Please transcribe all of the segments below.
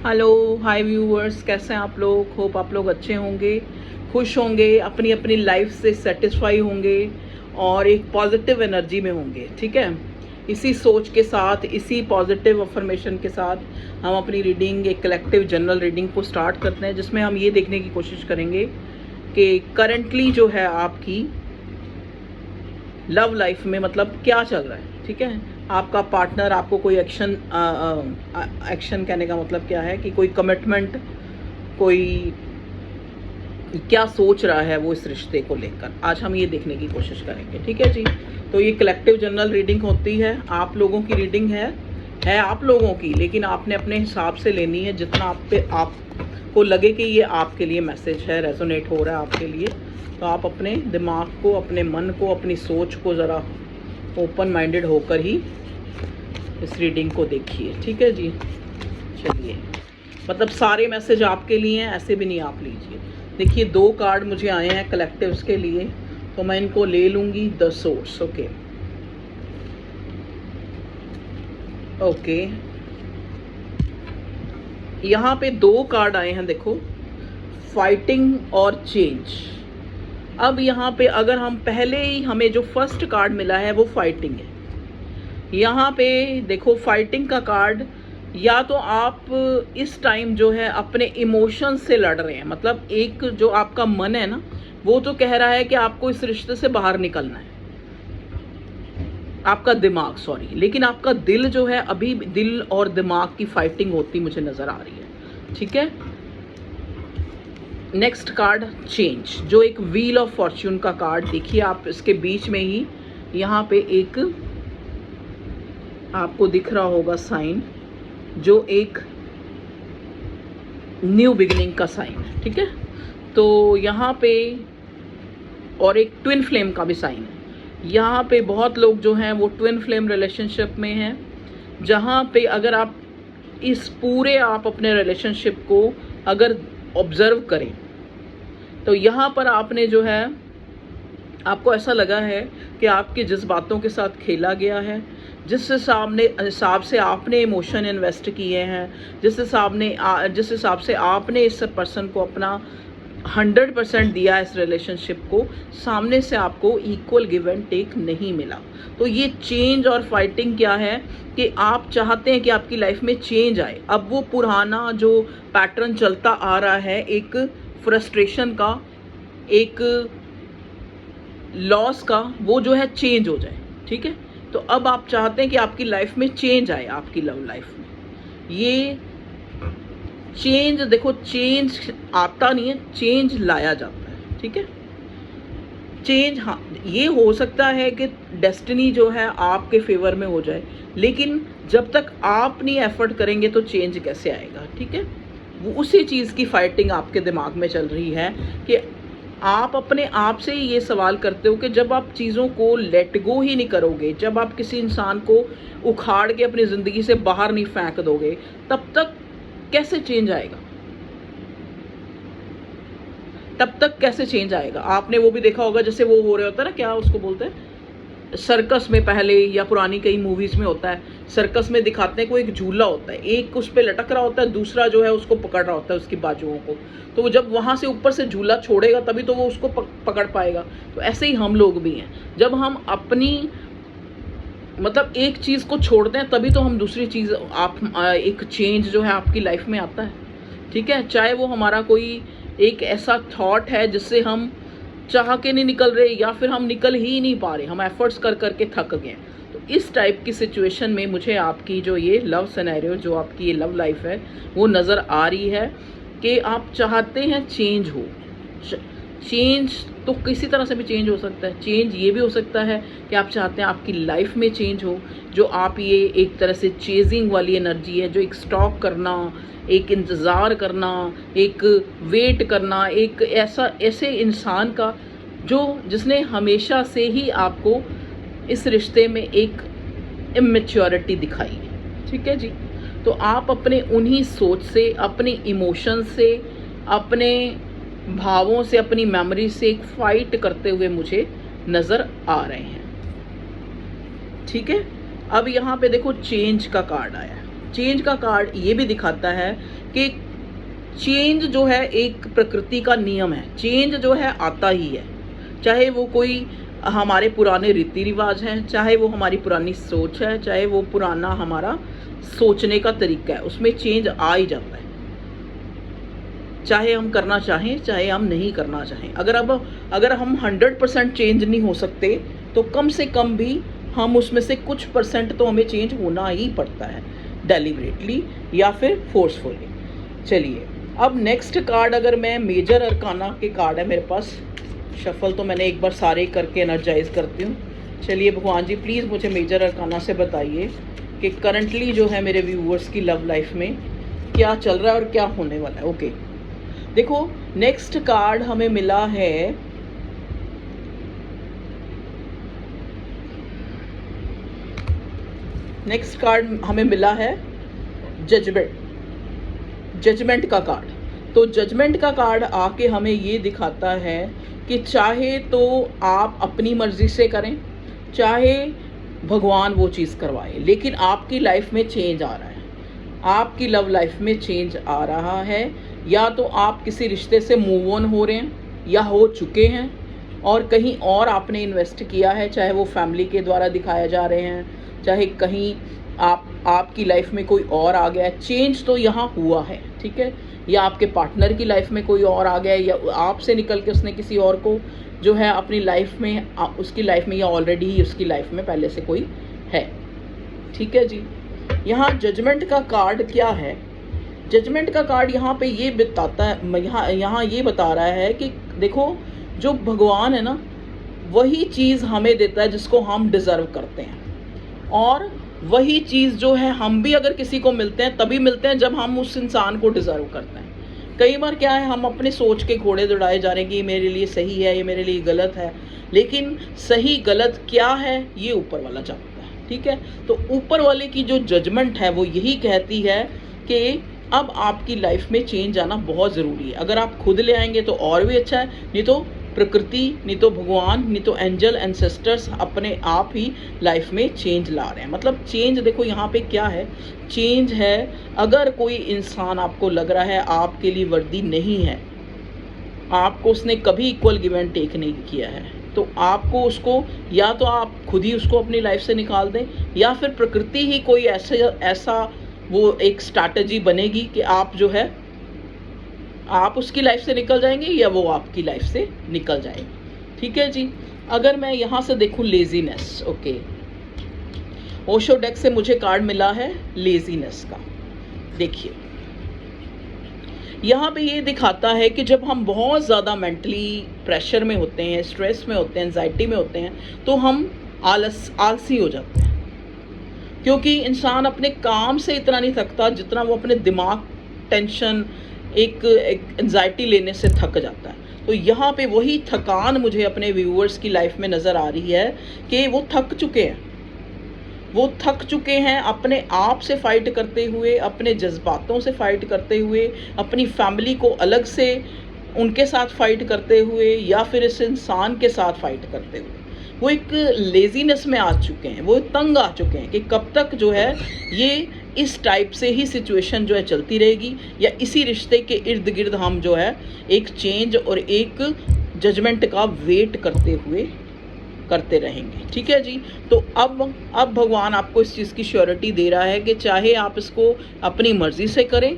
Hello hi viewers, कैसे हैं आप लोग। होप आप लोग अच्छे होंगे, खुश होंगे, अपनी अपनी लाइफ से सेटिस्फाई होंगे और एक पॉजिटिव एनर्जी में होंगे। ठीक है, इसी सोच के साथ, इसी पॉजिटिव अफर्मेशन के साथ हम अपनी रीडिंग, एक कलेक्टिव जनरल रीडिंग को स्टार्ट करते हैं, जिसमें हम ये देखने की कोशिश करेंगे कि करंटली जो है आपकी लव लाइफ में मतलब क्या चल रहा है। ठीक है, आपका पार्टनर आपको कोई एक्शन कहने का मतलब क्या है कि कोई कमिटमेंट, कोई क्या सोच रहा है वो इस रिश्ते को लेकर, आज हम ये देखने की कोशिश करेंगे। ठीक है जी, तो ये कलेक्टिव जनरल रीडिंग होती है, आप लोगों की रीडिंग है आप लोगों की, लेकिन आपने अपने हिसाब से लेनी है, जितना आपको लगे कि ये आपके लिए मैसेज है, रेजोनेट हो रहा है आपके लिए, तो आप अपने दिमाग को, अपने मन को, अपनी सोच को ज़रा ओपन माइंडेड होकर ही इस रीडिंग को देखिए। ठीक है जी, चलिए, मतलब सारे मैसेज आपके लिए हैं ऐसे भी नहीं, आप लीजिए। देखिए, 2 कार्ड मुझे आए हैं कलेक्टिव्स के लिए, तो मैं इनको ले लूँगी। द सोर्स, ओके, यहाँ पे 2 कार्ड आए हैं, देखो, फाइटिंग और चेंज। अब यहाँ पे अगर हम पहले ही, हमें जो फर्स्ट कार्ड मिला है वो फाइटिंग है। यहाँ पे देखो, फाइटिंग का कार्ड, या तो आप इस टाइम जो है अपने इमोशंस से लड़ रहे हैं, मतलब एक जो आपका मन है ना, वो तो कह रहा है कि आपको इस रिश्ते से बाहर निकलना है, आपका दिमाग, सॉरी, लेकिन आपका दिल जो है, अभी दिल और दिमाग की फाइटिंग होती मुझे नजर आ रही है। ठीक है, नेक्स्ट कार्ड चेंज, जो एक व्हील ऑफ फॉर्च्यून का कार्ड। देखिए, आप इसके बीच में ही यहाँ पे एक आपको दिख रहा होगा साइन, जो एक न्यू बिगिनिंग का साइन है। ठीक है, तो यहाँ पे, और एक ट्विन फ्लेम का भी साइन है। यहाँ पे बहुत लोग जो हैं वो ट्विन फ्लेम रिलेशनशिप में हैं, जहाँ पे अगर आप इस पूरे, आप अपने रिलेशनशिप को अगर ऑब्जर्व करें, तो यहाँ पर आपने जो है, आपको ऐसा लगा है कि आपके जिस बातों के साथ खेला गया है, जिस हिसाब से आपने इमोशन इन्वेस्ट किए हैं, जिस हिसाब से आपने इस पर्सन को अपना 100% दिया इस रिलेशनशिप को, सामने से आपको इक्वल गिव एंड टेक नहीं मिला। तो ये चेंज और फाइटिंग क्या है कि आप चाहते हैं कि आपकी लाइफ में चेंज आए। अब वो पुराना जो पैटर्न चलता आ रहा है, एक फ्रस्ट्रेशन का, एक लॉस का, वो जो है चेंज हो जाए। ठीक है, तो अब आप चाहते हैं कि आपकी लाइफ में चेंज आए, आपकी लव लाइफ में। ये चेंज, देखो, चेंज आता नहीं है, चेंज लाया जाता है। ठीक है, चेंज, हाँ, ये हो सकता है कि डेस्टिनी जो है आपके फेवर में हो जाए, लेकिन जब तक आप नहीं एफर्ट करेंगे तो चेंज कैसे आएगा। ठीक है, वो उसी चीज़ की फाइटिंग आपके दिमाग में चल रही है कि आप अपने आप से ही ये सवाल करते हो कि जब आप चीज़ों को लेट गो ही नहीं करोगे, जब आप किसी इंसान को उखाड़ के अपनी ज़िंदगी से बाहर नहीं फेंक दोगे, तब तक कैसे चेंज आएगा, तब तक कैसे चेंज आएगा। आपने वो भी देखा होगा, जैसे वो हो रहा होता है ना, क्या उसको बोलते हैं, सर्कस में पहले, या पुरानी कई मूवीज़ में होता है, सर्कस में दिखाते हैं, कोई एक झूला होता है, एक उस पर लटक रहा होता है, दूसरा जो है उसको पकड़ रहा होता है, उसकी बाजुओं को। तो वो जब वहाँ से ऊपर से झूला छोड़ेगा तभी तो वो उसको पकड़ पाएगा। तो ऐसे ही हम लोग भी हैं, जब हम अपनी, मतलब एक चीज़ को छोड़ते हैं तभी तो हम दूसरी चीज़, एक चेंज जो है आपकी लाइफ में आता है। ठीक है, चाहे वो हमारा कोई एक ऐसा थॉट है जिससे हम चाह के नहीं निकल रहे, या फिर हम निकल ही नहीं पा रहे, हम एफर्ट्स कर करके थक गए। तो इस टाइप की सिचुएशन में मुझे आपकी जो ये लव सिनेरियो, जो आपकी ये लव लाइफ है, वो नज़र आ रही है कि आप चाहते हैं चेंज हो। चेंज तो किसी तरह से भी चेंज हो सकता है। चेंज ये भी हो सकता है कि आप चाहते हैं आपकी लाइफ में चेंज हो, जो आप, ये एक तरह से चेजिंग वाली एनर्जी है, जो एक स्टॉक करना, एक इंतज़ार करना, एक वेट करना, एक ऐसे इंसान का जिसने हमेशा से ही आपको इस रिश्ते में एक इमेच्योरिटी दिखाई है। ठीक है जी, तो आप अपने उन्हीं सोच से, अपने इमोशन से, अपने भावों से, अपनी मेमोरी से एक फाइट करते हुए मुझे नज़र आ रहे हैं। ठीक है, अब यहाँ पे देखो, चेंज का कार्ड आया है। चेंज का कार्ड ये भी दिखाता है कि चेंज जो है एक प्रकृति का नियम है, चेंज जो है आता ही है, चाहे वो कोई हमारे पुराने रीति रिवाज हैं, चाहे वो हमारी पुरानी सोच है, चाहे वो पुराना हमारा सोचने का तरीका है, उसमें चेंज आ ही जाता है, चाहे हम करना चाहें चाहे हम नहीं करना चाहें। अगर हम 100% चेंज नहीं हो सकते तो कम से कम भी हम उसमें से कुछ परसेंट तो हमें चेंज होना ही पड़ता है, डेलिबरेटली या फिर फोर्सफुली। चलिए अब नेक्स्ट कार्ड, अगर मैं मेजर अरकाना के कार्ड है मेरे पास, शफल तो मैंने एक बार सारे करके एनर्जाइज करती हूँ। चलिए भगवान जी प्लीज़ मुझे मेजर अरकाना से बताइए कि करंटली जो है मेरे व्यूअर्स की लव लाइफ में क्या चल रहा है और क्या होने वाला है। ओके देखो नेक्स्ट कार्ड हमें मिला है जजमेंट का कार्ड। तो जजमेंट का कार्ड आके हमें ये दिखाता है कि चाहे तो आप अपनी मर्जी से करें, चाहे भगवान वो चीज़ करवाए, लेकिन आपकी लाइफ में चेंज आ रहा है, आपकी लव लाइफ में चेंज आ रहा है। या तो आप किसी रिश्ते से मूव ऑन हो रहे हैं या हो चुके हैं और कहीं और आपने इन्वेस्ट किया है, चाहे वो फैमिली के द्वारा दिखाया जा रहे हैं, चाहे कहीं आपकी लाइफ में कोई और आ गया है। चेंज तो यहाँ हुआ है, ठीक है, या आपके पार्टनर की लाइफ में कोई और आ गया है, या आपसे निकल के उसने किसी और को जो है अपनी लाइफ में, उसकी लाइफ में, या ऑलरेडी ही उसकी लाइफ में पहले से कोई है। ठीक है जी। यहाँ जजमेंट का कार्ड क्या है? जजमेंट का कार्ड यहाँ पे ये बताता है, यहाँ ये बता रहा है कि देखो जो भगवान है ना, वही चीज़ हमें देता है जिसको हम डिज़र्व करते हैं, और वही चीज़ जो है हम भी अगर किसी को मिलते हैं तभी मिलते हैं जब हम उस इंसान को डिज़र्व करते हैं। कई बार क्या है, हम अपने सोच के घोड़े दौड़ाए जा रहे हैं कि ये मेरे लिए सही है, ये मेरे लिए गलत है, लेकिन सही गलत क्या है ये ऊपर वाला जानता है। ठीक है, तो ऊपर वाले की जो जजमेंट है वो यही कहती है कि अब आपकी लाइफ में चेंज आना बहुत ज़रूरी है। अगर आप खुद ले आएंगे तो और भी अच्छा है, नहीं तो प्रकृति, नहीं तो भगवान, नहीं तो एंजल एंसेस्टर्स अपने आप ही लाइफ में चेंज ला रहे हैं। मतलब चेंज देखो यहाँ पे क्या है, चेंज है अगर कोई इंसान आपको लग रहा है आपके लिए वर्दी नहीं है, आपको उसने कभी इक्वल गिव एंड टेक नहीं किया है, तो आपको उसको या तो आप खुद ही उसको अपनी लाइफ से निकाल दें, या फिर प्रकृति ही कोई ऐसा वो एक स्ट्रैटेजी बनेगी कि आप जो है आप उसकी लाइफ से निकल जाएंगे या वो आपकी लाइफ से निकल जाएंगे। ठीक है जी। अगर मैं यहाँ से देखूँ लेजीनेस, ओके, ओशो डेक से मुझे कार्ड मिला है लेजीनेस का। देखिए यहाँ पे ये दिखाता है कि जब हम बहुत ज़्यादा मेंटली प्रेशर में होते हैं, स्ट्रेस में होते हैं, एंजाइटी में होते हैं, तो हम आलसी हो जाते हैं, क्योंकि इंसान अपने काम से इतना नहीं थकता जितना वो अपने दिमाग टेंशन एक एंजाइटी लेने से थक जाता है। तो यहाँ पे वही थकान मुझे अपने व्यूअर्स की लाइफ में नज़र आ रही है कि वो थक चुके हैं अपने आप से फाइट करते हुए, अपने जज्बातों से फाइट करते हुए, अपनी फैमिली को अलग से उनके साथ फाइट करते हुए, या फिर इस इंसान के साथ फाइट करते हुए वो एक लेजीनेस में आ चुके हैं, वो तंग आ चुके हैं कि कब तक जो है ये इस टाइप से ही सिचुएशन जो है चलती रहेगी, या इसी रिश्ते के इर्द गिर्द हम जो है एक चेंज और एक जजमेंट का वेट करते रहेंगे। ठीक है जी। तो अब भगवान आपको इस चीज़ की श्योरिटी दे रहा है कि चाहे आप इसको अपनी मर्ज़ी से करें,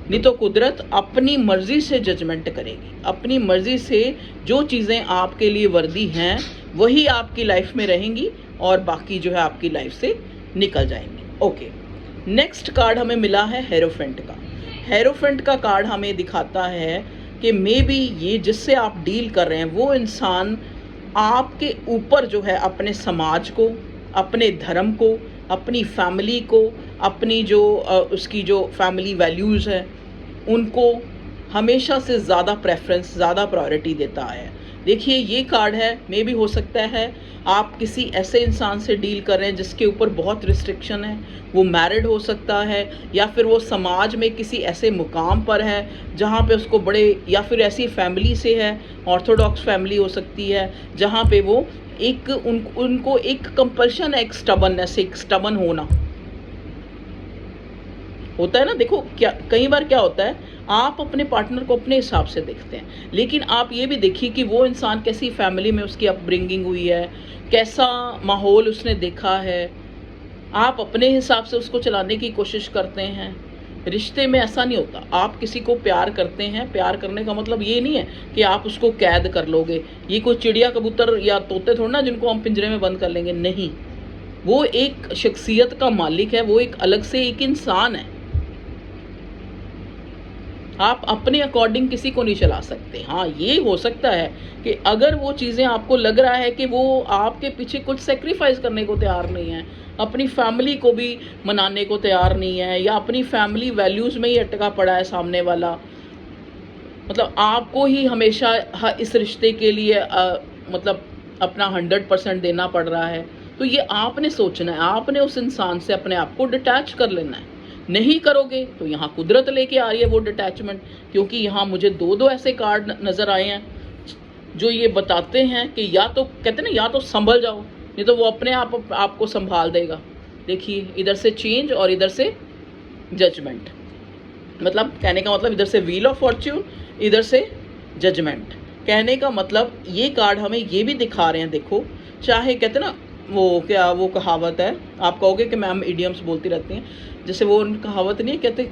नहीं तो कुदरत अपनी मर्ज़ी से जजमेंट करेगी, अपनी मर्ज़ी से जो चीज़ें आपके लिए वर्दी हैं वही आपकी लाइफ में रहेंगी और बाकी जो है आपकी लाइफ से निकल जाएंगी। ओके, नेक्स्ट कार्ड हमें मिला है हेरोफेंट का। हेरोफेंट का कार्ड हमें दिखाता है कि मे बी ये जिससे आप डील कर रहे हैं वो इंसान आपके ऊपर जो है अपने समाज को, अपने धर्म को, अपनी फैमिली को, अपनी जो उसकी जो फैमिली वैल्यूज़ है उनको हमेशा से ज़्यादा प्रेफरेंस, ज़्यादा प्रायोरिटी देता है। देखिए ये कार्ड है, मे भी हो सकता है आप किसी ऐसे इंसान से डील कर रहे हैं जिसके ऊपर बहुत रिस्ट्रिक्शन है, वो मैरिड हो सकता है, या फिर वो समाज में किसी ऐसे मुकाम पर है जहाँ पे उसको बड़े, या फिर ऐसी फैमिली से है, ऑर्थोडॉक्स फैमिली हो सकती है जहाँ पे वो एक उनको एक कंपल्शन है, एक स्टबननेस, एक स्टबन होना, होता है ना। देखो क्या कई बार क्या होता है, आप अपने पार्टनर को अपने हिसाब से देखते हैं, लेकिन आप ये भी देखिए कि वो इंसान कैसी फैमिली में उसकी अपब्रिंगिंग हुई है, कैसा माहौल उसने देखा है। आप अपने हिसाब से उसको चलाने की कोशिश करते हैं। रिश्ते में ऐसा नहीं होता। आप किसी को प्यार करते हैं, प्यार करने का मतलब ये नहीं है कि आप उसको कैद कर लोगे। ये कोई चिड़िया कबूतर या तोते थोड़ा ना जिनको हम पिंजरे में बंद कर लेंगे, नहीं। वो एक शख्सियत का मालिक है, वो एक अलग से एक इंसान है। आप अपने अकॉर्डिंग किसी को नहीं चला सकते। हाँ, ये हो सकता है कि अगर वो चीज़ें आपको लग रहा है कि वो आपके पीछे कुछ सेक्रीफाइस करने को तैयार नहीं है, अपनी फैमिली को भी मनाने को तैयार नहीं है, या अपनी फैमिली वैल्यूज़ में ही अटका पड़ा है सामने वाला, मतलब आपको ही हमेशा इस रिश्ते के लिए मतलब अपना 100% देना पड़ रहा है, तो ये आपने सोचना है। आपने उस इंसान से अपने आप को डिटैच कर लेना है। नहीं करोगे तो यहाँ कुदरत लेके आ रही है वो डिटैचमेंट, क्योंकि यहाँ मुझे दो ऐसे कार्ड नज़र आए हैं जो ये बताते हैं कि या तो कहते हैं ना, या तो संभल जाओ, नहीं तो वो अपने आप आपको संभाल देगा। देखिए, इधर से चेंज और इधर से जजमेंट, मतलब कहने का मतलब इधर से व्हील ऑफ फॉर्च्यून, इधर से जजमेंट। कहने का मतलब ये कार्ड हमें ये भी दिखा रहे हैं, देखो, चाहे कहते हैं ना वो क्या वो कहावत है, आप कहोगे कि मैम इडियम्स बोलती रहती हैं, जैसे वो कहावत नहीं है, कहते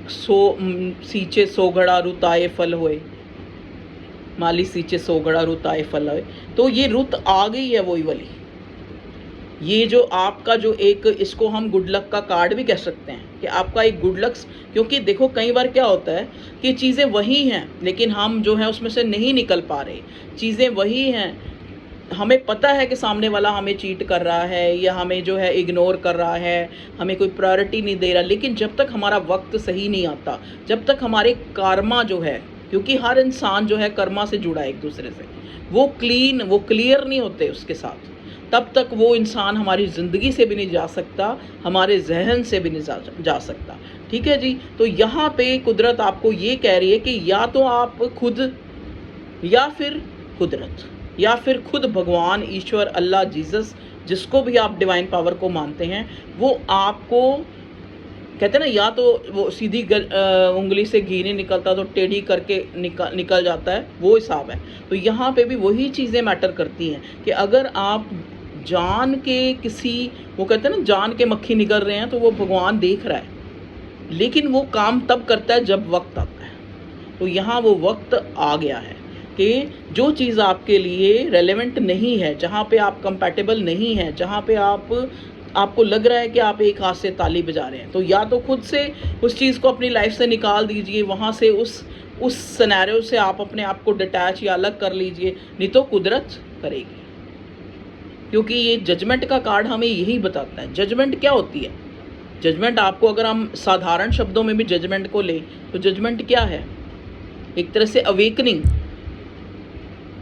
सींचे सो घड़ा रुताए फल होए, माली सींचे सो घड़ा रुताए फल होए। तो ये रुत आ गई है वही वाली। ये जो आपका जो एक, इसको हम गुड लक का कार्ड भी कह सकते हैं कि आपका एक गुड लक्स, क्योंकि देखो कई बार क्या होता है कि चीज़ें वही हैं लेकिन हम जो है उसमें से नहीं निकल पा रहे। चीज़ें वही हैं, हमें पता है कि सामने वाला हमें चीट कर रहा है या हमें जो है इग्नोर कर रहा है, हमें कोई प्रायोरिटी नहीं दे रहा, लेकिन जब तक हमारा वक्त सही नहीं आता, जब तक हमारे कर्मा जो है, क्योंकि हर इंसान जो है कर्मा से जुड़ा है एक दूसरे से, वो क्लियर नहीं होते उसके साथ, तब तक वो इंसान हमारी ज़िंदगी से भी नहीं जा सकता, हमारे जहन से भी नहीं जा सकता। ठीक है जी। तो यहाँ पे कुदरत आपको ये कह रही है कि या तो आप खुद, या फिर कुदरत, या फिर खुद भगवान, ईश्वर, अल्लाह, जीसस, जिसको भी आप डिवाइन पावर को मानते हैं, वो आपको कहते हैं ना, या तो वो सीधी उंगली से घी नहीं निकलता तो टेढ़ी करके निकल जाता है, वो हिसाब है। तो यहाँ पे भी वही चीज़ें मैटर करती हैं कि अगर आप जान के किसी, वो कहते हैं ना, जान के मक्खी निकल रहे हैं, तो वो भगवान देख रहा है, लेकिन वो काम तब करता है जब वक्त आता है। तो यहाँ वो वक्त आ गया है कि जो चीज़ आपके लिए रेलेवेंट नहीं है, जहाँ पे आप कंपैटिबल नहीं है, जहाँ पे आपको लग रहा है कि आप एक हाथ से ताली बजा रहे हैं, तो या तो खुद से उस चीज़ को अपनी लाइफ से निकाल दीजिए, वहाँ से उस सिनेरियो से आप अपने आप को डिटैच या अलग कर लीजिए, नहीं तो कुदरत करेगी। क्योंकि ये जजमेंट का कार्ड हमें यही बताता है। जजमेंट क्या होती है? जजमेंट, आपको अगर हम साधारण शब्दों में भी जजमेंट को लें तो जजमेंट क्या है? एक तरह से अवेकनिंग,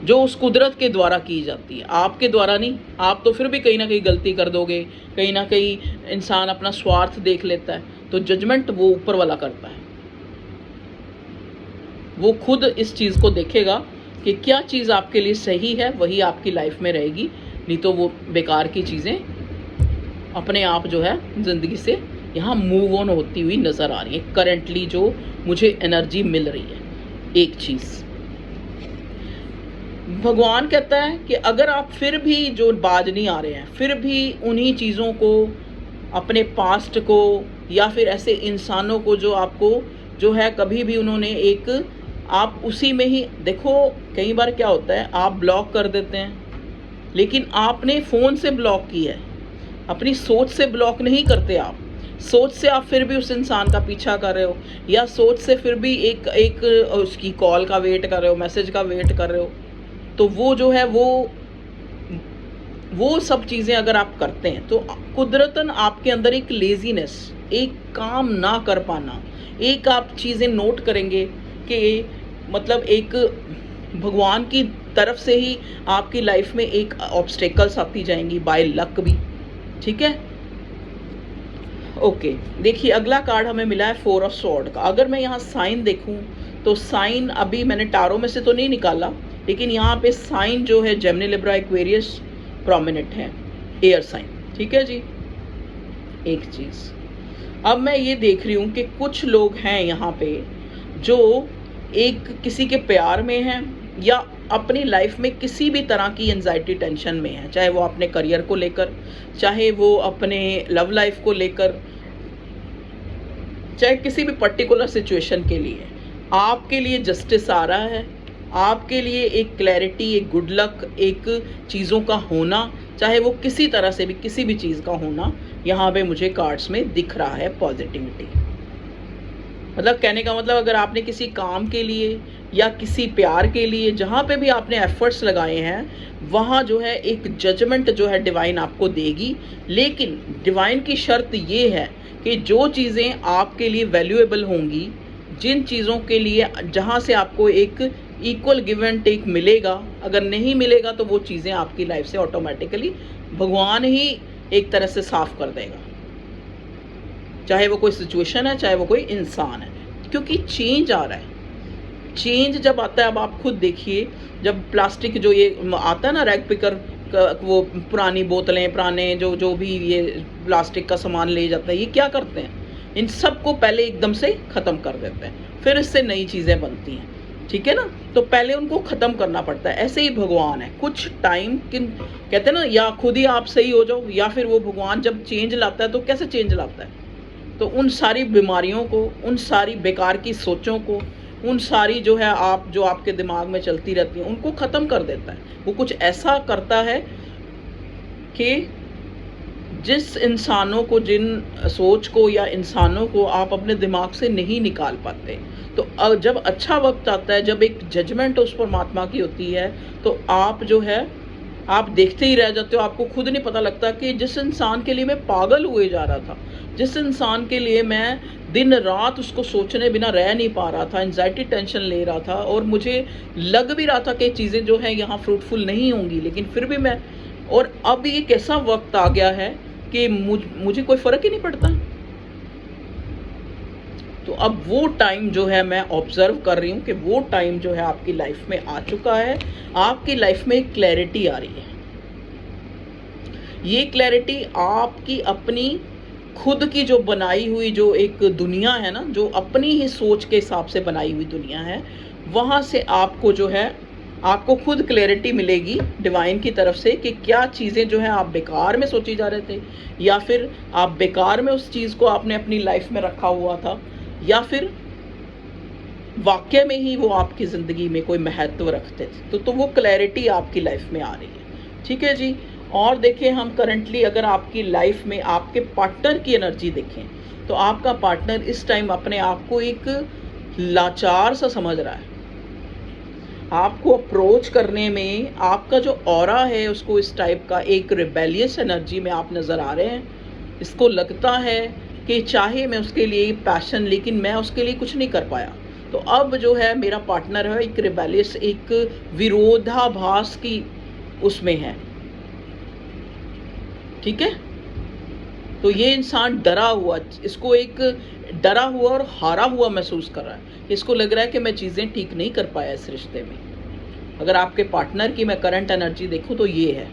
जो उस कुदरत के द्वारा की जाती है, आपके द्वारा नहीं। आप तो फिर भी कहीं ना कहीं गलती कर दोगे, कहीं ना कहीं इंसान अपना स्वार्थ देख लेता है, तो जजमेंट वो ऊपर वाला करता है। वो खुद इस चीज़ को देखेगा कि क्या चीज़ आपके लिए सही है, वही आपकी लाइफ में रहेगी, नहीं तो वो बेकार की चीज़ें अपने आप जो है ज़िंदगी से यहाँ मूव ऑन होती हुई नज़र आ रही है। करेंटली जो मुझे एनर्जी मिल रही है, एक चीज़ भगवान कहता है कि अगर आप फिर भी जो बाज नहीं आ रहे हैं, फिर भी उन्हीं चीज़ों को, अपने पास्ट को, या फिर ऐसे इंसानों को जो आपको जो है कभी भी उन्होंने एक, आप उसी में ही देखो, कई बार क्या होता है, आप ब्लॉक कर देते हैं, लेकिन आपने फ़ोन से ब्लॉक किया है, अपनी सोच से ब्लॉक नहीं करते। आप सोच से आप फिर भी उस इंसान का पीछा कर रहे हो, या सोच से फिर भी एक उसकी कॉल का वेट कर रहे हो, मैसेज का वेट कर रहे हो, तो वो जो है वो सब चीज़ें अगर आप करते हैं तो कुदरतन आपके अंदर एक लेजीनेस, एक काम ना कर पाना, एक आप चीज़ें नोट करेंगे कि मतलब एक भगवान की तरफ से ही आपकी लाइफ में एक ऑब्स्टेकल्स आती जाएंगी, बाय लक भी। ठीक है, ओके। देखिए, अगला कार्ड हमें मिला है 4 ऑफ स्वॉर्ड का। अगर मैं यहाँ साइन देखूँ तो साइन अभी मैंने टारो में से तो नहीं निकाला, लेकिन यहाँ पे साइन जो है जेमिनी, लिब्रा, एक्वेरियस प्रोमिनेंट है, एयर साइन। ठीक है जी। एक चीज़ अब मैं ये देख रही हूँ कि कुछ लोग हैं यहाँ पे जो एक किसी के प्यार में हैं या अपनी लाइफ में किसी भी तरह की एंजाइटी टेंशन में है, चाहे वो अपने करियर को लेकर, चाहे वो अपने लव लाइफ को लेकर, चाहे किसी भी पर्टिकुलर सिचुएशन के लिए। आपके लिए जस्टिस आ रहा है, आपके लिए एक क्लैरिटी, एक गुड लक, एक चीज़ों का होना, चाहे वो किसी तरह से भी किसी भी चीज़ का होना, यहाँ पे मुझे कार्ड्स में दिख रहा है पॉजिटिविटी। मतलब कहने का मतलब, अगर आपने किसी काम के लिए या किसी प्यार के लिए जहाँ पे भी आपने एफर्ट्स लगाए हैं, वहाँ जो है एक जजमेंट जो है डिवाइन आपको देगी। लेकिन डिवाइन की शर्त ये है कि जो चीज़ें आपके लिए वैल्यूएबल होंगी, जिन चीज़ों के लिए जहाँ से आपको एक इक्वल गिव एंड टेक मिलेगा, अगर नहीं मिलेगा तो वो चीज़ें आपकी लाइफ से ऑटोमेटिकली भगवान ही एक तरह से साफ कर देगा, चाहे वो कोई सिचुएशन है, चाहे वो कोई इंसान है। क्योंकि चेंज आ रहा है। चेंज जब आता है, अब आप खुद देखिए, जब प्लास्टिक जो ये आता है ना, रैग पिकर, वो पुरानी बोतलें, पुराने जो भी ये प्लास्टिक का सामान ले जाता है, ये क्या करते हैं, इन सब को पहले एकदम से ख़त्म कर देते हैं, फिर इससे नई चीज़ें बनती हैं। ठीक है ना, तो पहले उनको ख़त्म करना पड़ता है। ऐसे ही भगवान है, कुछ टाइम कहते हैं ना, या खुद ही आप सही हो जाओ, या फिर वो भगवान जब चेंज लाता है तो कैसे चेंज लाता है, तो उन सारी बीमारियों को, उन सारी बेकार की सोचों को, उन सारी जो है जो आपके दिमाग में चलती रहती हैं, उनको ख़त्म कर देता है। वो कुछ ऐसा करता है कि जिस इंसानों को, जिन सोच को या इंसानों को आप अपने दिमाग से नहीं निकाल पाते, तो जब अच्छा वक्त आता है, जब एक जजमेंट उस परमात्मा की होती है, तो आप जो है आप देखते ही रह जाते हो। आपको खुद नहीं पता लगता कि जिस इंसान के लिए मैं पागल हुए जा रहा था, जिस इंसान के लिए मैं दिन रात उसको सोचने बिना रह नहीं पा रहा था, एंजाइटी टेंशन ले रहा था, और मुझे लग भी रहा था कि चीज़ें जो हैं यहाँ फ्रूटफुल नहीं होंगी, लेकिन फिर भी मैं, और अब एक ऐसा वक्त आ गया है कि मुझे कोई फ़र्क ही नहीं पड़ता। तो अब वो टाइम जो है मैं ऑब्जर्व कर रही हूँ कि वो टाइम जो है आपकी लाइफ में आ चुका है। आपकी लाइफ में एक क्लैरिटी आ रही है। ये क्लैरिटी आपकी अपनी खुद की जो बनाई हुई जो एक दुनिया है ना, जो अपनी ही सोच के हिसाब से बनाई हुई दुनिया है, वहाँ से आपको जो है, आपको खुद क्लैरिटी मिलेगी डिवाइन की तरफ से कि क्या चीज़ें जो है आप बेकार में सोची जा रहे थे, या फिर आप बेकार में उस चीज़ को आपने अपनी लाइफ में रखा हुआ था, या फिर वाकई में ही वो आपकी ज़िंदगी में कोई महत्व रखते थे। तो वो क्लैरिटी आपकी लाइफ में आ रही है। ठीक है जी। और देखिए, हम करंटली अगर आपकी लाइफ में आपके पार्टनर की एनर्जी देखें, तो आपका पार्टनर इस टाइम अपने आप को एक लाचार सा समझ रहा है। आपको अप्रोच करने में आपका जो ऑरा है, उसको इस टाइप का एक रिबेलियस एनर्जी में आप नज़र आ रहे हैं। इसको लगता है कि चाहे मैं उसके लिए पैशन, लेकिन मैं उसके लिए कुछ नहीं कर पाया। तो अब जो है मेरा पार्टनर है एक रिबेलियस, एक विरोधाभास की उसमें है। ठीक है, तो ये इंसान डरा हुआ, इसको एक डरा हुआ और हारा हुआ महसूस कर रहा है। इसको लग रहा है कि मैं चीज़ें ठीक नहीं कर पाया इस रिश्ते में। अगर आपके पार्टनर की मैं करंट एनर्जी देखूं तो ये है।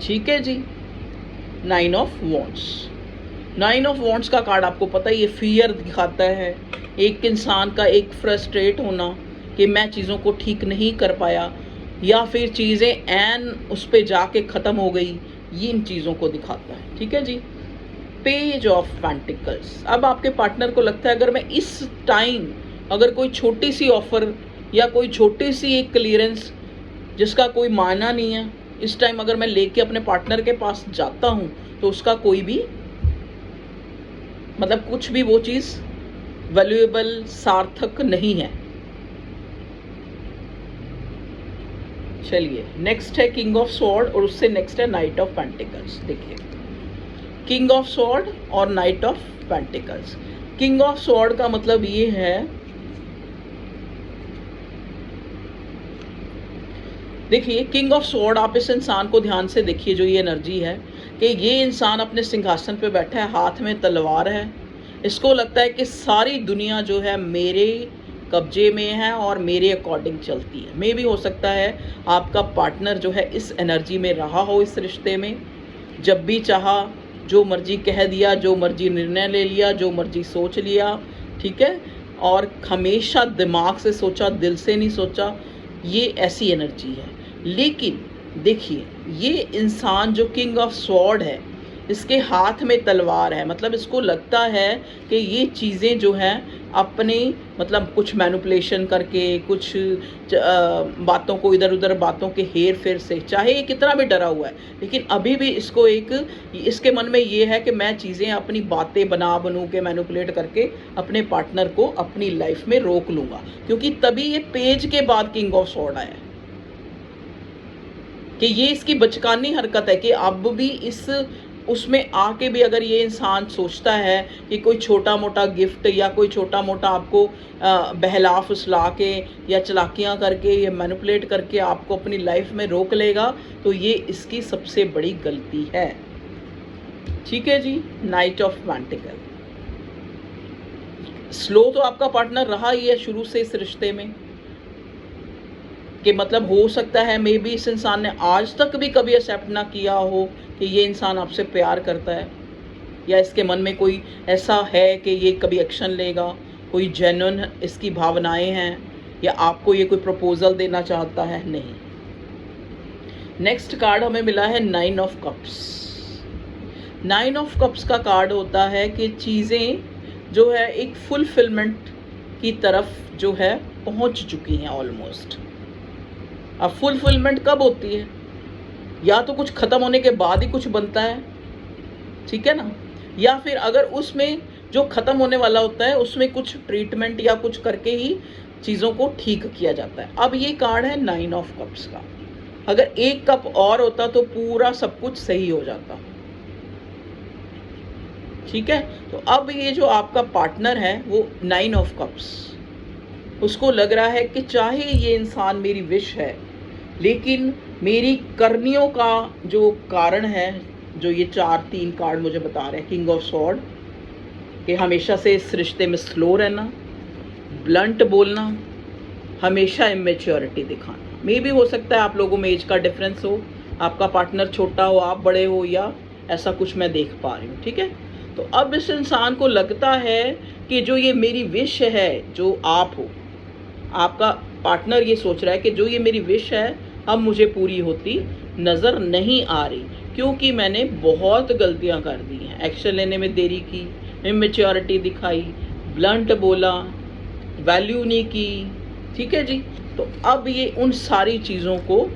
ठीक है जी। 9 ऑफ वॉन्ड्स। 9 ऑफ वॉन्ड्स का कार्ड आपको पता है, ये फियर दिखाता है। एक इंसान का एक फ्रस्ट्रेट होना कि मैं चीज़ों को ठीक नहीं कर पाया, या फिर चीज़ें एन उस पर जाके ख़त्म हो गई, ये इन चीज़ों को दिखाता है। ठीक है जी। Page of pentacles. अब आपके पार्टनर को लगता है अगर मैं इस टाइम अगर कोई छोटी सी ऑफ़र या कोई छोटी सी एक क्लियरेंस जिसका कोई मायना नहीं है, इस टाइम अगर मैं लेके अपने पार्टनर के पास जाता हूँ, तो उसका कोई भी मतलब कुछ भी वो चीज़ वैल्यूएबल, सार्थक नहीं है। चलिए, नेक्स्ट है किंग ऑफ स्वॉर्ड, और उससे नेक्स्ट है नाइट ऑफ पेंटिकल्स। देखिए, किंग ऑफ स्वॉर्ड और night of pentacles. King of sword का मतलब ये है, देखिए किंग ऑफ स्वॉर्ड, आप इस इंसान को ध्यान से देखिए, जो ये एनर्जी है कि ये इंसान अपने सिंहासन पे बैठा है, हाथ में तलवार है। इसको लगता है कि सारी दुनिया जो है मेरे कब्जे में है और मेरे अकॉर्डिंग चलती है। मे भी हो सकता है आपका पार्टनर जो है इस एनर्जी में रहा हो, इस रिश्ते में, जब भी चाहा जो मर्जी कह दिया, जो मर्जी निर्णय ले लिया, जो मर्जी सोच लिया, ठीक है, और हमेशा दिमाग से सोचा, दिल से नहीं सोचा, ये ऐसी एनर्जी है। लेकिन देखिए, ये इंसान जो किंग ऑफ स्वॉर्ड है, इसके हाथ में तलवार है, मतलब इसको लगता है कि ये चीज़ें जो हैं अपने मतलब कुछ मैनिपुलेशन करके, कुछ बातों को इधर उधर बातों के हेर फेर से, चाहे ये कितना भी डरा हुआ है, लेकिन अभी भी इसको इसके मन में ये है कि मैं चीज़ें अपनी बातें बनू के मैनिपुलेट करके अपने पार्टनर को अपनी लाइफ में रोक लूँगा, क्योंकि तभी ये पेज के बाद किंग ऑफ स्वॉर्ड आया कि ये इसकी बचकानी हरकत है कि अब भी उसमें आके भी अगर ये इंसान सोचता है कि कोई छोटा मोटा गिफ्ट या कोई छोटा मोटा आपको बहला फुसला के या चलाकियाँ करके या मैनिपुलेट करके आपको अपनी लाइफ में रोक लेगा, तो ये इसकी सबसे बड़ी गलती है। ठीक है जी। नाइट ऑफ पेंटिकल, स्लो तो आपका पार्टनर रहा ही है शुरू से इस रिश्ते में, कि मतलब हो सकता है मे बी इस इंसान ने आज तक भी कभी एक्सेप्ट ना किया हो कि ये इंसान आपसे प्यार करता है, या इसके मन में कोई ऐसा है कि ये कभी एक्शन लेगा, कोई जेन्युइन इसकी भावनाएं हैं, या आपको ये कोई प्रपोजल देना चाहता है, नहीं। नेक्स्ट कार्ड हमें मिला है 9 ऑफ कप्स। 9 ऑफ कप्स का कार्ड होता है कि चीज़ें जो है एक फुलफिलमेंट की तरफ जो है पहुंच चुकी हैं ऑलमोस्ट। अब फुलफिलमेंट कब होती है? या तो कुछ ख़त्म होने के बाद ही कुछ बनता है, ठीक है ना, या फिर अगर उसमें जो ख़त्म होने वाला होता है उसमें कुछ ट्रीटमेंट या कुछ करके ही चीज़ों को ठीक किया जाता है। अब ये कार्ड है 9 ऑफ कप्स का। अगर एक कप और होता तो पूरा सब कुछ सही हो जाता, ठीक है। तो अब ये जो आपका पार्टनर है वो 9 ऑफ कप्स, उसको लग रहा है कि चाहे ये इंसान मेरी विश है, लेकिन मेरी करनियों का जो कारण है, जो ये 3 कार्ड मुझे बता रहे हैं, किंग ऑफ स्वॉर्ड, कि हमेशा से इस रिश्ते में स्लो रहना, ब्लंट बोलना, हमेशा इमेच्योरिटी दिखाना। मे भी हो सकता है आप लोगों में एज का डिफरेंस हो, आपका पार्टनर छोटा हो, आप बड़े हो, या ऐसा कुछ मैं देख पा रही हूँ, ठीक है। तो अब इस इंसान को लगता है कि जो ये मेरी विश है, जो आप हो, आपका पार्टनर ये सोच रहा है कि जो ये मेरी विश है अब मुझे पूरी होती नज़र नहीं आ रही, क्योंकि मैंने बहुत गलतियां कर दी हैं। एक्शन लेने में देरी की, इमेच्योरिटी दिखाई, ब्लंट बोला, वैल्यू नहीं की, ठीक है जी। तो अब ये उन सारी चीज़ों को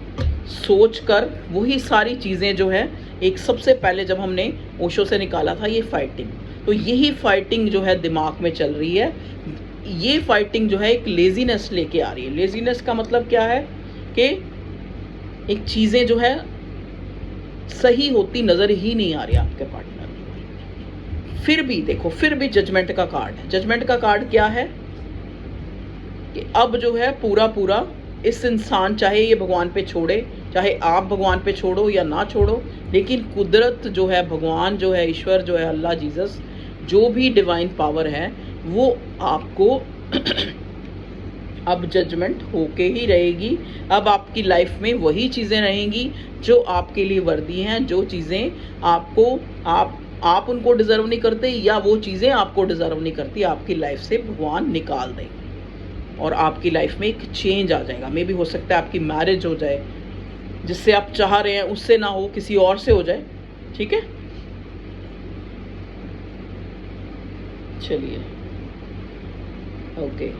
सोचकर, वही सारी चीज़ें जो है, एक सबसे पहले जब हमने ओशो से निकाला था ये फाइटिंग, तो यही फाइटिंग जो है दिमाग में चल रही है। ये फाइटिंग जो है एक लेजीनेस लेके आ रही है। लेजीनेस का मतलब क्या है कि एक चीज़ें जो है सही होती नज़र ही नहीं आ रही आपके पार्टनर को। फिर भी देखो, फिर भी जजमेंट का कार्ड है। जजमेंट का कार्ड क्या है कि अब जो है पूरा इस इंसान, चाहे ये भगवान पे छोड़े, चाहे आप भगवान पे छोड़ो या ना छोड़ो, लेकिन कुदरत जो है, भगवान जो है, ईश्वर जो है, अल्लाह, जीसस, जो भी डिवाइन पावर है, वो आपको अब जजमेंट होके ही रहेगी। अब आपकी लाइफ में वही चीज़ें रहेंगी जो आपके लिए वर्दी हैं, जो चीज़ें आपको आप उनको डिज़र्व नहीं करते, या वो चीज़ें आपको डिज़र्व नहीं करती, आपकी लाइफ से भगवान निकाल देंगे और आपकी लाइफ में एक चेंज आ जाएगा। मे भी हो सकता है आपकी मैरिज हो जाए, जिससे आप चाह रहे हैं उससे ना हो, किसी और से हो जाए, ठीक है। चलिए, ओके।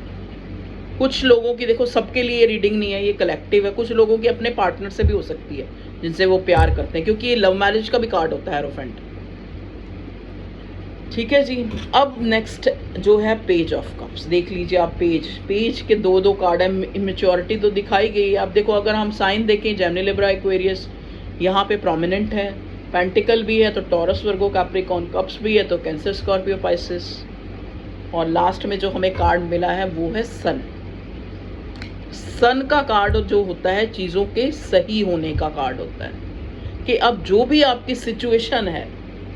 कुछ लोगों की, देखो सबके लिए रीडिंग नहीं है, ये कलेक्टिव है। कुछ लोगों की अपने पार्टनर से भी हो सकती है जिनसे वो प्यार करते हैं, क्योंकि ये लव मैरिज का भी कार्ड होता है एरोफेंट, ठीक है जी। अब नेक्स्ट जो है पेज ऑफ कप्स, देख लीजिए आप। पेज के दो कार्ड है। इमेच्योरिटी तो दिखाई गई है। अब देखो, अगर हम साइन देखें, जेमिनी, लिब्रा, एक्वेरियस यहाँ पे प्रोमिनेंट है, पेंटिकल भी है तो टॉरस, वर्गो, कैप्रिकॉर्न, कप्स भी है तो कैंसर, स्कॉर्पियो, पाइसेस, और लास्ट में जो हमें कार्ड मिला है वो है सन। सन का कार्ड जो होता है चीज़ों के सही होने का कार्ड होता है, कि अब जो भी आपकी सिचुएशन है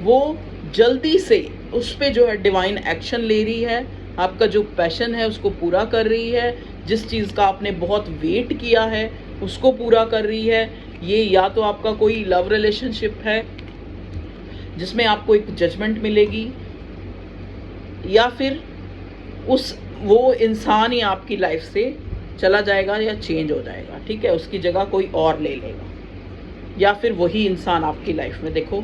वो जल्दी से उस पर जो है डिवाइन एक्शन ले रही है, आपका जो पैशन है उसको पूरा कर रही है, जिस चीज़ का आपने बहुत वेट किया है उसको पूरा कर रही है। ये या तो आपका कोई लव रिलेशनशिप है, जिसमें आपको एक जजमेंट मिलेगी, या फिर वो इंसान ही आपकी लाइफ से चला जाएगा या चेंज हो जाएगा, ठीक है, उसकी जगह कोई और ले लेगा, या फिर वही इंसान आपकी लाइफ में। देखो,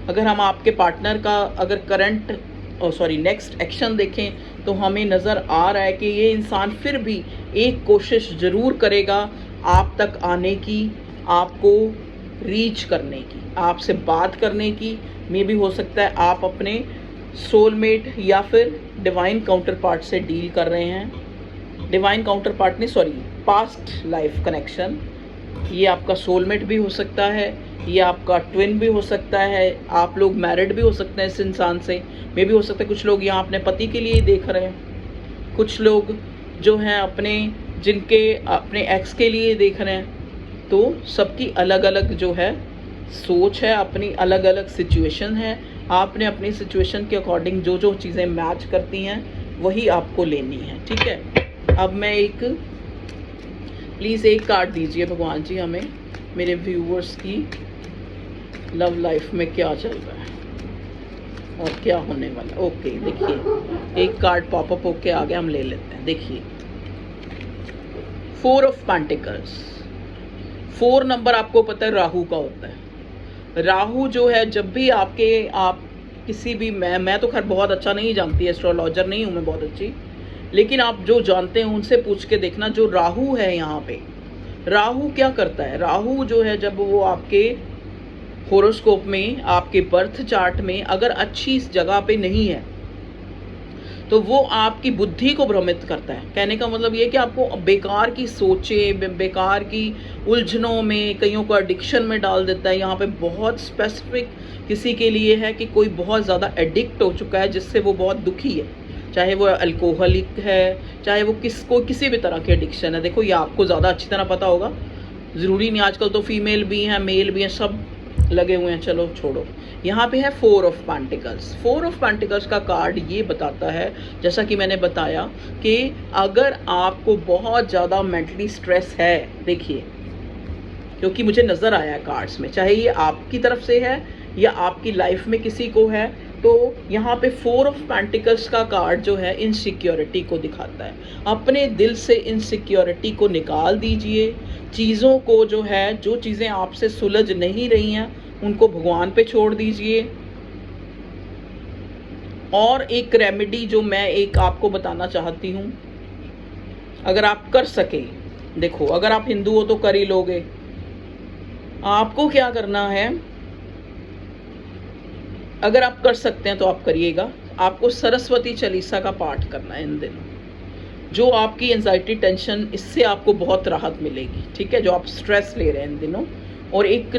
अगर हम आपके पार्टनर का अगर नेक्स्ट एक्शन देखें तो हमें नज़र आ रहा है कि ये इंसान फिर भी एक कोशिश ज़रूर करेगा आप तक आने की, आपको रीच करने की, आपसे बात करने की। मे भी हो सकता है आप अपने सोलमेट या फिर डिवाइन काउंटर पार्ट से डील कर रहे हैं। डिवाइन काउंटर पार्ट नहीं, सॉरी, पास्ट लाइफ कनेक्शन। ये आपका सोलमेट भी हो सकता है, ये आपका ट्विन भी हो सकता है, आप लोग मैरिड भी हो सकते हैं इस इंसान से। मे भी हो सकता है कुछ लोग यहाँ अपने पति के लिए देख रहे हैं, कुछ लोग जो हैं अपने एक्स के लिए देख रहे हैं। तो सबकी अलग अलग जो है सोच है, अपनी अलग अलग सिचुएशन है। आपने अपनी सिचुएशन के अकॉर्डिंग जो जो चीज़ें मैच करती हैं वही आपको लेनी है, ठीक है। अब मैं प्लीज़ एक कार्ड दीजिए भगवान जी हमें, मेरे व्यूवर्स की लव लाइफ में क्या चल रहा है और क्या होने वाला। ओके, देखिए एक कार्ड पॉपअप होके आ गया, हम ले लेते हैं। देखिए 4 ऑफ पेंटिकल्स। 4 नंबर आपको पता है राहु का होता है। राहु जो है जब भी आप किसी भी, मैं तो खैर बहुत अच्छा नहीं जानती, एस्ट्रोलॉजर नहीं हूँ मैं बहुत अच्छी, लेकिन आप जो जानते हैं उनसे पूछ के देखना। जो राहु है यहाँ पे, राहु क्या करता है? राहु जो है जब वो आपके होरोस्कोप में, आपके बर्थ चार्ट में अगर अच्छी जगह पे नहीं है तो वो आपकी बुद्धि को भ्रमित करता है। कहने का मतलब ये कि आपको बेकार की सोचें, बेकार की उलझनों में, कईयों को एडिक्शन में डाल देता है। यहाँ पे बहुत स्पेसिफिक किसी के लिए है कि कोई बहुत ज़्यादा एडिक्ट हो चुका है जिससे वो बहुत दुखी है, चाहे वो अल्कोहलिक है, चाहे वो किसी भी तरह की एडिक्शन है। देखो ये आपको ज़्यादा अच्छी तरह पता होगा, ज़रूरी नहीं, आजकल तो फीमेल भी हैं मेल भी हैं, सब लगे हुए हैं। चलो छोड़ो, यहाँ पे है 4 ऑफ पेंटिकल्स। 4 ऑफ पेंटिकल्स का कार्ड ये बताता है, जैसा कि मैंने बताया, कि अगर आपको बहुत ज़्यादा मेंटली स्ट्रेस है, देखिए क्योंकि मुझे नज़र आया है कार्ड्स में, चाहे ये आपकी तरफ से है या आपकी लाइफ में किसी को है, तो यहाँ पे 4 ऑफ पेंटिकल्स का कार्ड जो है इनसिक्योरिटी को दिखाता है। अपने दिल से इनसिक्योरिटी को निकाल दीजिए। चीज़ों को जो है, जो चीज़ें आपसे सुलझ नहीं रही हैं उनको भगवान पे छोड़ दीजिए। और एक रेमेडी जो मैं एक आपको बताना चाहती हूँ, अगर आप कर सके, देखो अगर आप हिंदू हो तो कर ही लोगे। आपको क्या करना है, अगर आप कर सकते हैं तो आप करिएगा। आपको सरस्वती चालीसा का पाठ करना है इन दिनों। जो आपकी एंजाइटी, टेंशन, इससे आपको बहुत राहत मिलेगी, ठीक है, जो आप स्ट्रेस ले रहे हैं इन दिनों। और एक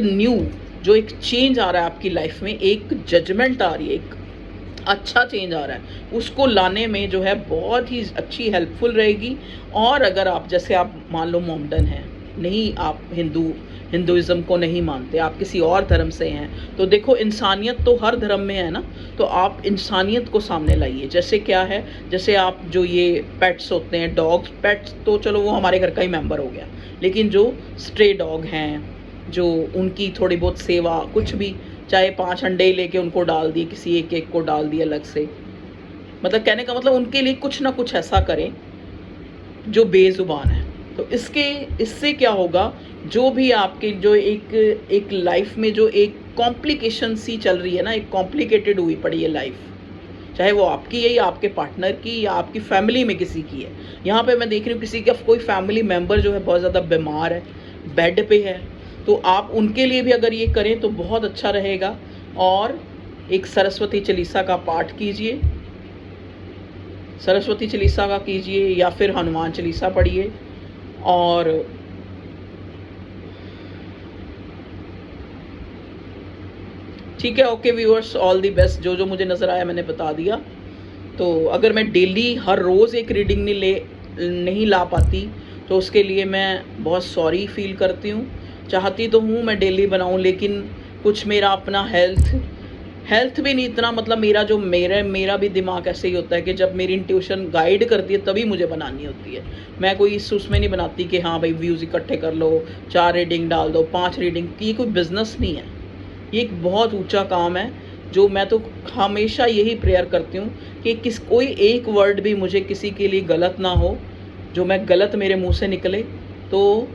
जो एक चेंज आ रहा है आपकी लाइफ में, एक जजमेंट आ रही है, एक अच्छा चेंज आ रहा है, उसको लाने में जो है बहुत ही अच्छी हेल्पफुल रहेगी। और अगर आप, जैसे आप मान लो मोमडन हैं, नहीं आप हिंदुइज़्म को नहीं मानते, आप किसी और धर्म से हैं, तो देखो इंसानियत तो हर धर्म में है ना, तो आप इंसानियत को सामने लाइए। जैसे क्या है, जैसे आप जो ये पेट्स होते हैं, डॉग्स, पेट्स तो चलो वो हमारे घर का ही मेंबर हो गया, लेकिन जो स्ट्रे डॉग हैं, जो उनकी थोड़ी बहुत सेवा, कुछ भी, चाहे 5 अंडे लेके उनको डाल दिए, किसी एक को डाल दिए अलग से, मतलब कहने का मतलब उनके लिए कुछ ना कुछ ऐसा करें जो बेजुबान है। तो इससे क्या होगा, जो भी आपके जो एक लाइफ में जो एक कॉम्प्लिकेशन सी चल रही है ना, एक कॉम्प्लिकेटेड हुई पड़ी है लाइफ, चाहे वो आपकी है या आपके पार्टनर की या आपकी फैमिली में किसी की है। यहाँ पे मैं देख रही हूँ किसी का कोई फैमिली मेम्बर जो है बहुत ज़्यादा बीमार है, बेड पे है, तो आप उनके लिए भी अगर ये करें तो बहुत अच्छा रहेगा। और एक सरस्वती चालीसा का पाठ कीजिए, सरस्वती चालीसा का कीजिए, या फिर हनुमान चालीसा पढ़िए। और ठीक है, okay viewers, all the best. जो जो मुझे नज़र आया मैंने बता दिया। तो अगर मैं डेली हर रोज़ एक रीडिंग नहीं ला पाती तो उसके लिए मैं बहुत सॉरी फील करती हूँ। चाहती तो हूँ मैं डेली बनाऊँ, लेकिन कुछ मेरा अपना हेल्थ भी नहीं इतना, मतलब मेरा भी दिमाग ऐसे ही होता है कि जब मेरी इंट्यूशन गाइड करती है तभी मुझे बनानी होती है। मैं कोई उसमें नहीं बनाती कि हाँ भाई व्यूज़ इकट्ठे कर लो, 4 रीडिंग डाल दो, 5 रीडिंग, ये कोई बिज़नेस नहीं है, ये एक बहुत ऊंचा काम है जो मैं तो हमेशा यही प्रेयर करती हूँ कि कोई एक वर्ड भी मुझे किसी के लिए गलत ना हो, जो मैं गलत मेरे मुंह से निकले, तो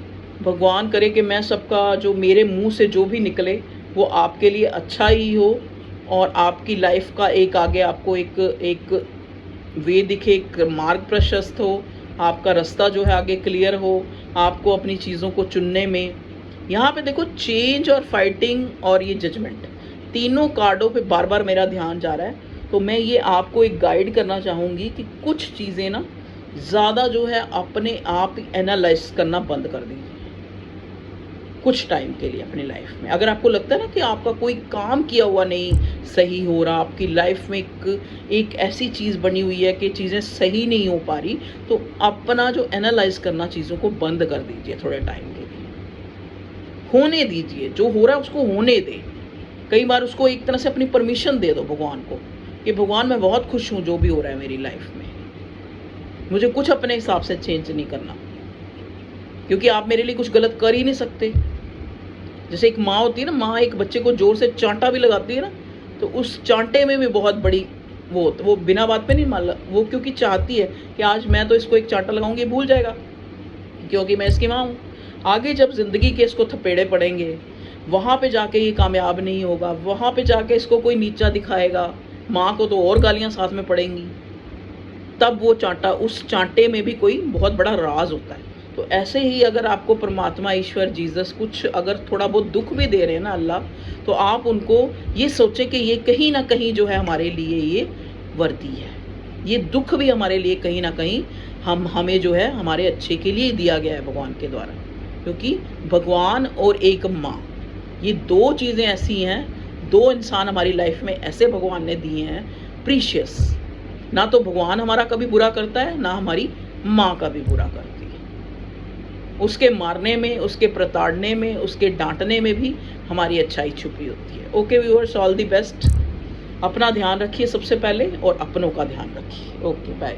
भगवान करे कि मैं सबका जो मेरे मुंह से जो भी निकले वो आपके लिए अच्छा ही हो, और आपकी लाइफ का एक आगे आपको एक वे दिखे, एक मार्ग प्रशस्त हो, आपका रास्ता जो है आगे क्लियर हो, आपको अपनी चीज़ों को चुनने में। यहाँ पे देखो चेंज और फाइटिंग और ये जजमेंट, तीनों कार्डों पे बार बार मेरा ध्यान जा रहा है। तो मैं ये आपको एक गाइड करना चाहूँगी कि कुछ चीज़ें ना ज़्यादा जो है अपने आप एनालाइज करना बंद कर दीजिए कुछ टाइम के लिए अपनी लाइफ में। अगर आपको लगता है ना कि आपका कोई काम किया हुआ नहीं सही हो रहा, आपकी लाइफ में एक ऐसी चीज़ बनी हुई है कि चीज़ें सही नहीं हो पा रही, तो अपना जो एनालाइज करना चीज़ों को बंद कर दीजिए थोड़े टाइम के लिए, होने दीजिए, जो हो रहा है उसको होने दें। कई बार उसको एक तरह से अपनी परमिशन दे दो भगवान को कि भगवान मैं बहुत खुश हूँ जो भी हो रहा है मेरी लाइफ में, मुझे कुछ अपने हिसाब से चेंज नहीं करना, क्योंकि आप मेरे लिए कुछ गलत कर ही नहीं सकते। जैसे एक माँ होती है ना, माँ एक बच्चे को जोर से चांटा भी लगाती है ना, तो उस चांटे में भी बहुत बड़ी वो बिना बात पे नहीं मान, वो क्योंकि चाहती है कि आज मैं तो इसको एक चांटा लगाऊंगी, भूल जाएगा क्योंकि मैं इसकी माँ हूँ। आगे जब ज़िंदगी के इसको थपेड़े पड़ेंगे, वहाँ पे जाके ये कामयाब नहीं होगा, वहाँ पे जाके इसको कोई नीचा दिखाएगा, माँ को तो और गालियाँ साथ में पड़ेंगी, तब वो चांटा, उस चांटे में भी कोई बहुत बड़ा राज होता है। तो ऐसे ही अगर आपको परमात्मा, ईश्वर, जीसस कुछ अगर थोड़ा बहुत दुख भी दे रहे हैं ना अल्लाह, तो आप उनको ये सोचें कि ये कहीं ना कहीं जो है हमारे लिए ये वर्दी है, ये दुख भी हमारे लिए कहीं ना कहीं हमें जो है हमारे अच्छे के लिए दिया गया है भगवान के द्वारा। क्योंकि भगवान और एक माँ, ये दो चीज़ें ऐसी हैं, दो इंसान हमारी लाइफ में ऐसे भगवान ने दिए हैं प्रीशियस। ना तो भगवान हमारा कभी बुरा करता है, ना हमारी माँ का भी बुरा करती है। उसके मारने में, उसके प्रताड़ने में, उसके डांटने में भी हमारी अच्छाई छुपी होती है। Okay viewers, all the best. अपना ध्यान रखिए सबसे पहले और अपनों का ध्यान रखिए। Okay bye.